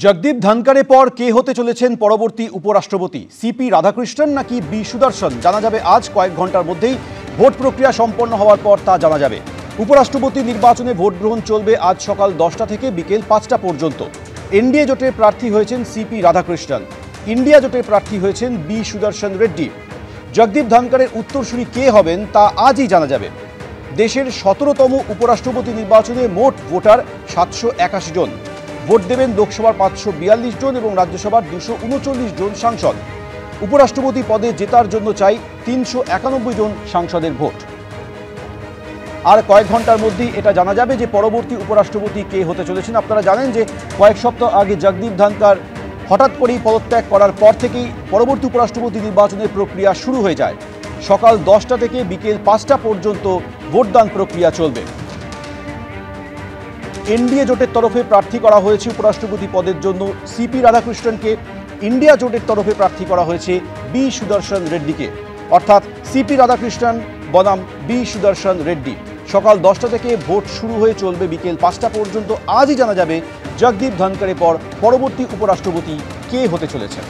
জগদীপ ধনকরের পর কে হতে চলেছেন পরবর্তী উপরাষ্ট্রপতি? সিপি রাধাকৃষ্ণন নাকি বি সুদর্শন? জানা যাবে আজ। কয়েক ঘন্টার মধ্যেই ভোট প্রক্রিয়া সম্পন্ন হওয়ার পর তা জানা যাবে। উপরাষ্ট্রপতি নির্বাচনে ভোট গ্রহণ চলবে আজ সকাল 10টা থেকে বিকেল 5টা পর্যন্ত। এনডিএ জোটের প্রার্থী হয়েছেন সিপি রাধাকৃষ্ণন, ইন্ডিয়া জোটের প্রার্থী হয়েছেন বি সুদর্শন রেড্ডি। জগদীপ ধনকরের উত্তরসূরি কে হবেন তা আজই জানা যাবে। দেশের 17তম উপরাষ্ট্রপতি নির্বাচনে মোট ভোটার 781 জন। ভোট দেবেন লোকসভার 542 জন এবং রাজ্যসভার 239 জন সাংসদ। উপরাষ্ট্রপতি পদে জেতার জন্য চাই 391 জন সাংসদের ভোট। আর কয়েক ঘন্টার মধ্যেই এটা জানা যাবে যে পরবর্তী উপরাষ্ট্রপতি কে হতে চলেছেন। আপনারা জানেন যে কয়েক সপ্তাহ আগে জগদীপ ধনকর হঠাৎ করেই পদত্যাগ করার পর থেকেই পরবর্তী উপরাষ্ট্রপতি নির্বাচনের প্রক্রিয়া শুরু হয়ে যায়। সকাল 10টা থেকে বিকেল 5টা পর্যন্ত ভোটদান প্রক্রিয়া চলবে। এনডিএ জোটের তরফে প্রার্থী করা হয়েছে উপরাষ্ট্রপতি পদের জন্য সিপি রাধাকৃষ্ণনকে, ইন্ডিয়া জোটের তরফে প্রার্থী করা হয়েছে বি সুদর্শন রেড্ডিকে। অর্থাৎ সিপি রাধাকৃষ্ণন বনাম বি সুদর্শন রেড্ডি। সকাল 10টা থেকে ভোট শুরু হয়ে চলবে বিকেল 5টা পর্যন্ত। আজই জানা যাবে জগদীপ ধনকরের পর পরবর্তী উপরাষ্ট্রপতি কে হতে চলেছেন।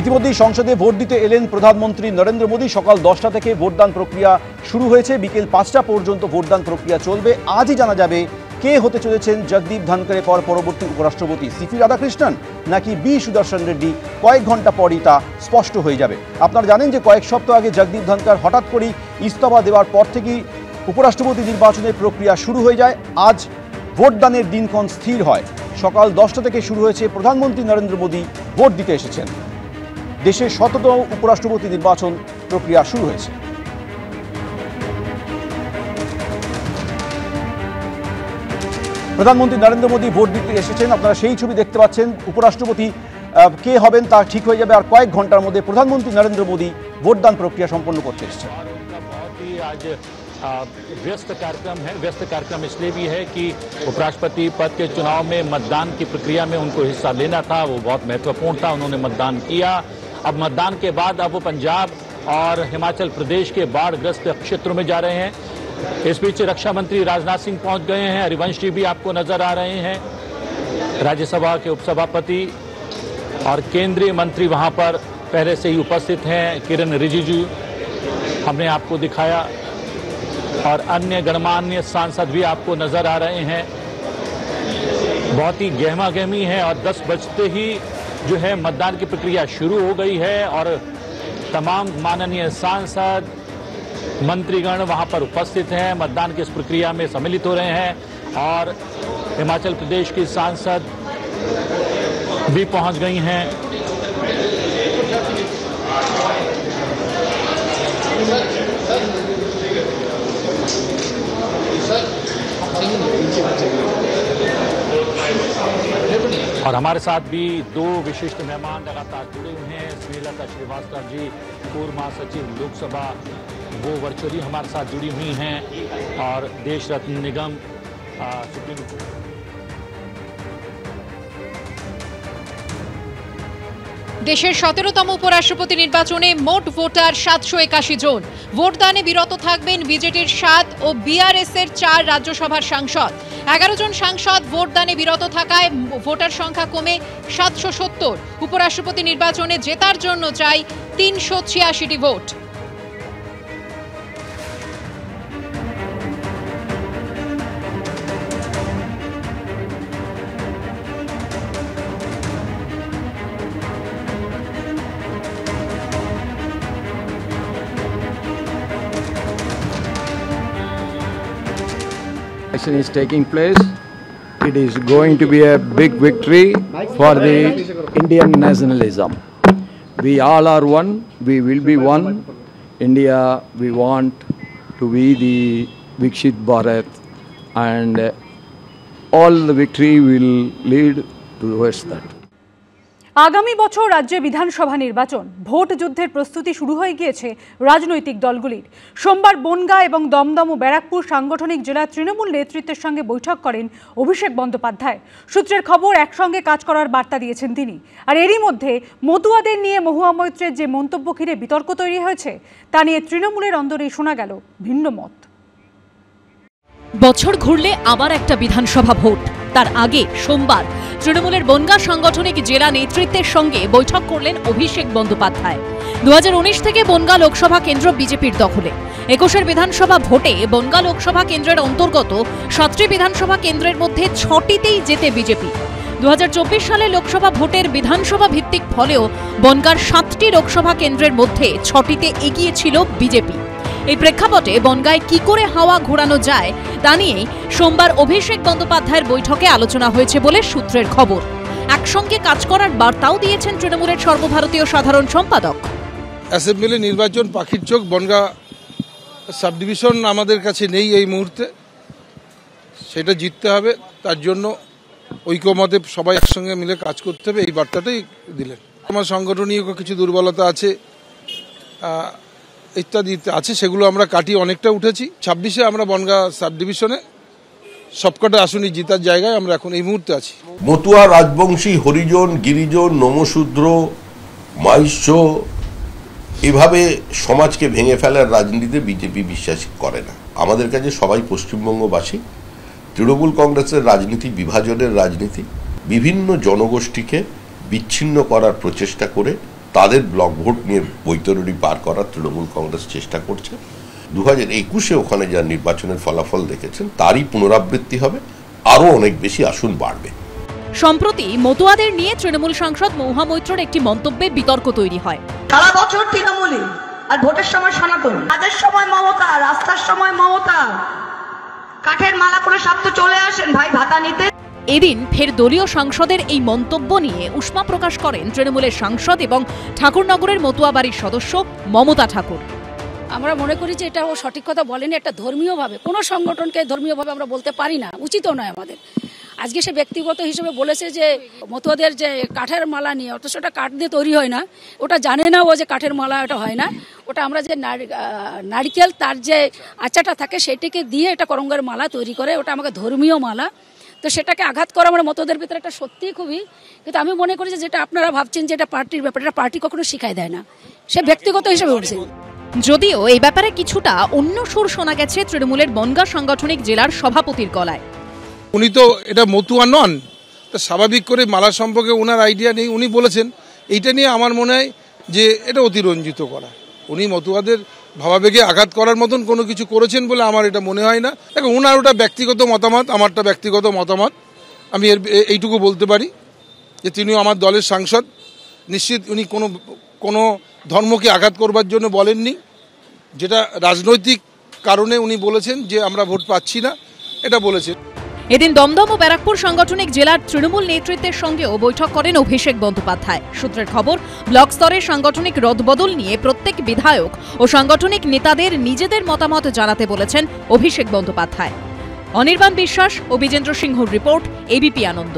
ইতিমধ্যেই সংসদে ভোট দিতে এলেন প্রধানমন্ত্রী নরেন্দ্র মোদী। সকাল 10টা থেকে ভোটদান প্রক্রিয়া শুরু হয়েছে, বিকেল 5টা পর্যন্ত ভোটদান প্রক্রিয়া চলবে। আজই জানা যাবে কে হতে চলেছেন জগদীপ ধনকরের পর পরবর্তী উপরাষ্ট্রপতি, সিপি রাধাকৃষ্ণন নাকি বি সুদর্শন রেড্ডি। কয়েক ঘন্টা পরই তা স্পষ্ট হয়ে যাবে। আপনারা জানেন যে কয়েক সপ্তাহ আগে জগদীপ ধনকর হঠাৎ করেই ইস্তফা দেওয়ার পর থেকেই উপরাষ্ট্রপতি নির্বাচনের প্রক্রিয়া শুরু হয়ে যায়। আজ ভোটদানের দিনক্ষণ স্থির হয়। সকাল 10টা থেকে শুরু হয়েছে। প্রধানমন্ত্রী নরেন্দ্র মোদী ভোট দিতে এসেছেন। দেশের 17তম উপরাষ্ট্রপতি নির্বাচন প্রক্রিয়া শুরু হয়েছে। প্রধানমন্ত্রী নরেন্দ্র মোদী ভোট দিতে এসেছেন। আপনারা সেই ছবি দেখতে পাচ্ছেন। উপরাষ্ট্রপতি কে হবেন তা ঠিক হয়ে যাবে আর কয়েক ঘন্টার মধ্যে। প্রধানমন্ত্রী নরেন্দ্র মোদী ভোটদান প্রক্রিয়া সম্পন্ন করতে এসেছেন। व्यस्त कार्यक्रम इसलिए भी है कि उपराष्ट्रपति पद के चुनाव में मतदान की प्रक्रिया में उनको हिस्सा लेना था, वो बहुत महत्वपूर्ण था। उन्होंने मतदान किया। अब मतदान के बाद अब वो पंजाब और हिमाचल प्रदेश के बाढ़ग्रस्त क्षेत्रों में जा रहे हैं। इस बीच रक्षा मंत्री राजनाथ सिंह पहुंच गए हैं। हरिवंश जी भी आपको नजर आ रहे हैं। राज्यसभा के उपसभापति और केंद्रीय मंत्री वहां पर पहले से ही उपस्थित हैं। किरण रिजिजू हमने आपको दिखाया और अन्य गणमान्य सांसद भी आपको नजर आ रहे हैं। बहुत ही गहमा गहमी है और 10 बजते ही जो है मतदान की प्रक्रिया शुरू हो गई है और तमाम माननीय सांसद मंत्रीगण वहां पर उपस्थित हैं, मतदान की इस प्रक्रिया में सम्मिलित हो रहे हैं। और हिमाचल प्रदेश की सांसद भी पहुंच गई हैं। और हमारे साथ भी दो विशिष्ट मेहमान लगातार जुड़े हुए हैं। श्रीलता श्रीवास्तव जी, पूर्व महासचिव लोकसभा, वो वर्चुअली हमारे साथ जुड़ी हुई हैं। और देश रत्न निगम सुप्रीम দেশের 17তম উপরাষ্ট্রপতি নির্বাচনে মোট ভোটার 781 জন। ভোটদানে বিরত থাকবেন বিজেপির 7 ও বিআরএস এর 4 রাজ্যসভার সাংসদ। 11 জন সাংসদ ভোটদানে বিরত থাকায় ভোটার সংখ্যা কমে 770। উপরাষ্ট্রপতি নির্বাচনে জেতার জন্য চাই 386টি vote. Election is taking place. It is going to be a big victory for the Indian nationalism. We all are one. We will be one. India, we want to be the Viksit Bharat, and all the victory will lead towards that. আগামী বছর রাজ্যে বিধানসভা নির্বাচন, vote যুদ্ধের প্রস্তুতি শুরু হয়ে গিয়েছে রাজনৈতিক দলগুলির। সোমবার বনগাঁ এবং দমদম ও ব্যারাকপুর সাংগঠনিক জেলা তৃণমূল নেতৃত্বের সঙ্গে বৈঠক করেন অভিষেক বন্দ্যোপাধ্যায়। সূত্রের খবর, একসঙ্গে কাজ করার বার্তা দিয়েছেন তিনি। আর এরই মধ্যে মতুয়াদের নিয়ে মহুয়া মৈত্রের যে মন্তব্য ঘিরে বিতর্ক তৈরি হয়েছে তা নিয়ে তৃণমূলের অন্দরেই শোনা গেল ভিন্ন মত। বছর ঘুরলে আবার একটা বিধানসভা ভোট, তার আগে সোমবার তৃণমূলের বনগাঁ সাংগঠনিক জেলা নেতৃত্বের সঙ্গে বৈঠক করলেন অভিষেক বন্দ্যোপাধ্যায়। 2019 থেকে বনগাঁ লোকসভা কেন্দ্র বিজেপির দখলে। 21 বিধানসভা ভোটে বনগাঁ লোকসভা কেন্দ্রের অন্তর্গত 7টি বিধানসভা কেন্দ্রের মধ্যে 6টিতেই জেতে বিজেপি। 2024 সালে লোকসভা ভোটের বিধানসভা ভিত্তিক ফলেও বনগাঁর 7টি লোকসভা কেন্দ্রের মধ্যে 6টিতে এগিয়ে ছিল বিজেপি। এই প্রেক্ষাপটে বনগাঁয় কি করে হাওয়া ঘোরানো যায় তা নিয়েই সোমবার অভিষেক বন্দ্যোপাধ্যায়ের বৈঠকে আলোচনা হয়েছে বলে সূত্রের খবর। একসঙ্গে কাজ করার বার্তাও দিয়েছেন তৃণমূলের সর্বভারতীয় সাধারণ সম্পাদক। অ্যাসেম্বলি নির্বাচন পাখির চোখ, বনগাঁ সাব ডিভিশন আমাদের কাছে নেই এই মুহূর্তে, সেটা জিততে হবে। তার জন্য ঐক্যমতে সবাই একসঙ্গে মিলে কাজ করতে হবে, এই বার্তাটাই দিলেন। আমার সাংগঠনিক কিছু দুর্বলতা আছে, ইত্যাদি আছে, সেগুলো আমরা কাটিয়ে অনেকটা উঠেছি। 26-এ আমরা বনগাঁ সাব ডিভিশনে সবকটা আসনই জিতার জায়গায় আমরা এখন এই মুহূর্তে আছি। মতুয়া, রাজবংশী, হরিজন, গিরিজন, নমশূদ্র, মাইশ্য, এভাবে সমাজকে ভেঙে ফেলার রাজনীতিতে বিজেপি বিশ্বাস করে না। আমাদের কাছে সবাই পশ্চিমবঙ্গবাসী। তৃণমূল কংগ্রেসের রাজনীতি বিভাজনের রাজনীতি, বিভিন্ন জনগোষ্ঠীকে বিচ্ছিন্ন করার প্রচেষ্টা করে তাদের ব্লক ভোট নিয়ে বৈতরণী পার করার তৃণমূল কংগ্রেস চেষ্টা করছে। 2021-এ ওখানে যা নির্বাচনের ফলাফল দেখেছেন তারই পুনরাবৃত্তি হবে, আরও অনেক বেশি আসন বাড়বে। সম্প্রতি মতুয়াদের নিয়ে তৃণমূল সাংসদ মহুয়া মৈত্রের একটি মন্তব্যে বিতর্ক তৈরি হয়। সারা বছর তৃণমূলী আর ভোটের সময় সনাতন, কাজের সময় মমতা, রাস্তার সময় মমতা, কাঠের মালা করে সব তো চলে আসেন ভাই ভাতা নিতে। এদিন ফের দলীয় সাংসদের এই মন্তব্য নিয়ে উষ্মা প্রকাশ করেন তৃণমূলের সাংসদ এবং ঠাকুরনগরের মতুয়া বাড়ির সদস্য মমতা ঠাকুর। আমরা মনে করি যে এটা ও সঠিক কথা বলেনি। একটা ধর্মীয়ভাবে কোনো সংগঠনকে ধর্মীয়ভাবে আমরা বলতে পারি না, উচিতও নয় আমাদের। আজকে সে ব্যক্তিগত হিসেবে বলেছে যে মতুয়াদের যে কাঠের মালা নিয়ে, অথচ ওটা কাঠ দিয়ে তৈরি হয় না, ওটা জানে না ও যে কাঠের মালা ওটা হয় না, ওটা আমরা যে নারিকেল তার যে আচাটা থাকে সেটিকে দিয়ে এটা করঙ্গের মালা তৈরি করে, ওটা আমাকে ধর্মীয় মালা। তো সেটাকে আঘাত করা আমার মতদের ভিতরে একটা সত্যিই খুবই, কিন্তু আমি মনে করি যে যেটা আপনারা ভাবছেন যে এটা পার্টির ব্যাপার, এটা পার্টি কখনো শিখাই দেয় না, সে ব্যক্তিগত হিসেবে উঠছে। যদিও এই ব্যাপারে কিছুটা অন্য সুর শোনা গেছে তৃণমূলের বনগাঁ সাংগঠনিক জেলার সভাপতির গলায়। উনি তো এটা মতুয়া নন, তা স্বাভাবিক করে মালা সম্পর্কে ওনার আইডিয়া নেই। উনি বলেছেন এইটা নিয়ে আমার মনে হয় যে এটা অতিরঞ্জিত করা। উনি মতুয়াদের ভাবাবেগে আঘাত করার মতন কোনো কিছু করেছেন বলে আমার এটা মনে হয় না। দেখো, ওনার ওটা ব্যক্তিগত মতামত, আমারটা ব্যক্তিগত মতামত। আমি এইটুকু বলতে পারি যে তিনিও আমার দলের সাংসদ, নিশ্চিত উনি কোনো ধর্মকে আঘাত করবার জন্য বলেননি। যেটা রাজনৈতিক কারণে উনি বলেছেন যে আমরা ভোট পাচ্ছি না, এটা বলেছেন। এদিন দমদম ও ব্যারাকপুর সাংগঠনিক জেলার তৃণমূল নেতৃত্বের সঙ্গেও বৈঠক করেন অভিষেক বন্দ্যোপাধ্যায়। সূত্রের খবর, ব্লক স্তরের সাংগঠনিক রদবদল নিয়ে প্রত্যেক বিধায়ক ও সাংগঠনিক নেতাদের নিজেদের মতামত জানাতে বলেছেন অভিষেক বন্দ্যোপাধ্যায়। অনির্বাণ বিশ্বাস ও বিজেন্দ্র সিংহর রিপোর্ট, এবিপি আনন্দ।